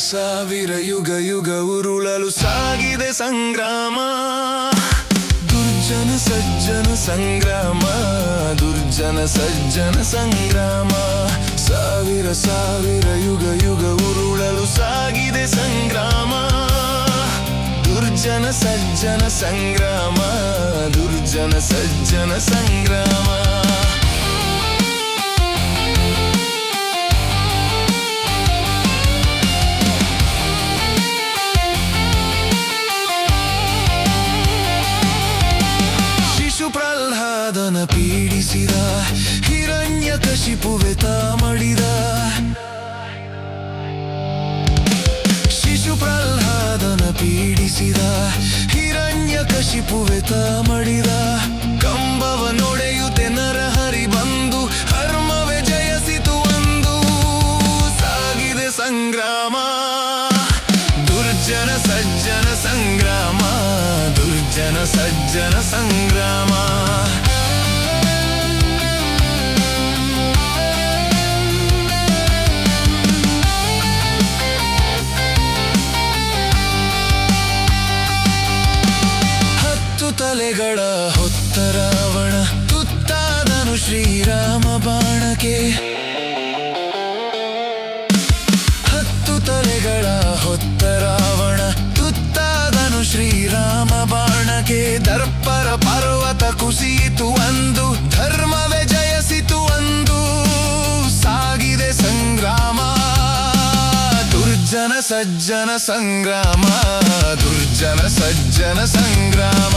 ಸಾವಿರ ಯುಗ ಯುಗ ಉರುಳಲು ಸಾಗಿದೆ ಸಂಗ್ರಾಮ. ದುರ್ಜನ ಸಜ್ಜನ ಸಂಗ್ರಾಮ, ದುರ್ಜನ ಸಜ್ಜನ ಸಂಗ್ರಾಮ. ಸಾವಿರ ಸಾವಿರ ಯುಗ ಯುಗ ಉರುಳಲು ಸಾಗಿದೆ ಸಂಗ್ರಾಮ. ದುರ್ಜನ ಸಜ್ಜನ ಸಂಗ್ರಾಮ, ದುರ್ಜನ ಸಜ್ಜನ ಸಂಗ್ರಾಮ. ಪ್ರಹ್ಲಾದನ ಪೀಡಿಸಿದ ಹಿರಣ್ಯಕಶಿಪುವೆ ಮಡಿದ. ಶಿಶು ಪ್ರಹ್ಲಾದನ ಪೀಡಿಸಿದ ಹಿರಣ್ಯಕಶಿಪುವೆ ಮಡಿದ. ಕಂಬವ ನೊಡೆಯುತ್ತೆ ನರಹರಿ ಬಂದು ಧರ್ಮವೇ ಜಯಿಸಿತು ಒಂದು. ಸಾಗಿದೆ ಸಂಗ್ರಾಮ, ದುರ್ಜನ ಸಜ್ಜನ ಸಂಗ್ರಾಮ, ದುರ್ಜನ ಸಜ್ಜನ ಸಂಗ್ರಾಮ. ಹತ್ತು ತಲೆಗಳ ಹೊತ್ತ ರಾವಣ ತುತ್ತಾದನು ಶ್ರೀರಾಮ ಬಾಣಕ್ಕೆ. ಹತ್ತು ತಲೆಗಳ ಹೊತ್ತ ರಾವಣ ತುತ್ತಾದನು ಶ್ರೀರಾಮ ಬಾಣಕ್ಕೆ. ದರ್ಪರ ಪರ್ವತ ಕುಸಿಯಿತು ಒಂದು, ಧರ್ಮವೇ ಜಯಿಸಿತು ಒಂದು. ಸಾಗಿದೆ ಸಂಗ್ರಾಮ, ದುರ್ಜನ ಸಜ್ಜನ ಸಂಗ್ರಾಮ, ದುರ್ಜನ ಸಜ್ಜನ ಸಂಗ್ರಾಮ.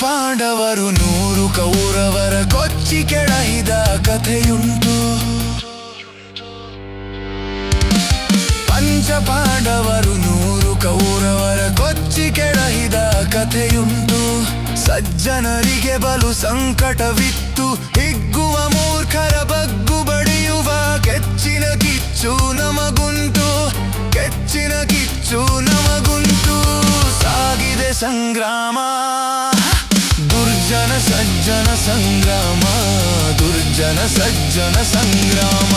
ಪಾಂಡವರು 100 ಕೌರವರ ಕೊಚ್ಚಿ ಕೆಡಹಿದ ಕಥೆಯುಂಟು. ಪಂಚಪಾಂಡವರು 100 ಕೌರವರ ಕೊಚ್ಚಿ ಕೆಡಹಿದ ಕಥೆಯುಂಟು. ಸಜ್ಜನರಿಗೆ ಬಲು ಸಂಕಟವಿತ್ತು, ಹಿಗ್ಗುವ ಮೂರ್ಖರ ಬಗ್ಗು ಬಡಿಯುವ. ಕೆಚ್ಚಿನ ಕಿಚ್ಚು ನಮಗುಂಟು, ಕೆಚ್ಚಿನ ಕಿಚ್ಚು ನಮಗುಂಟು. ಸಾಗಿದೆ ಸಂಗ್ರಾಮ, ದುರ್ಜನ ಸಜ್ಜನ ಸಂಗ್ರಾಮ, ದುರ್ಜನ ಸಜ್ಜನ ಸಂಗ್ರಾಮ.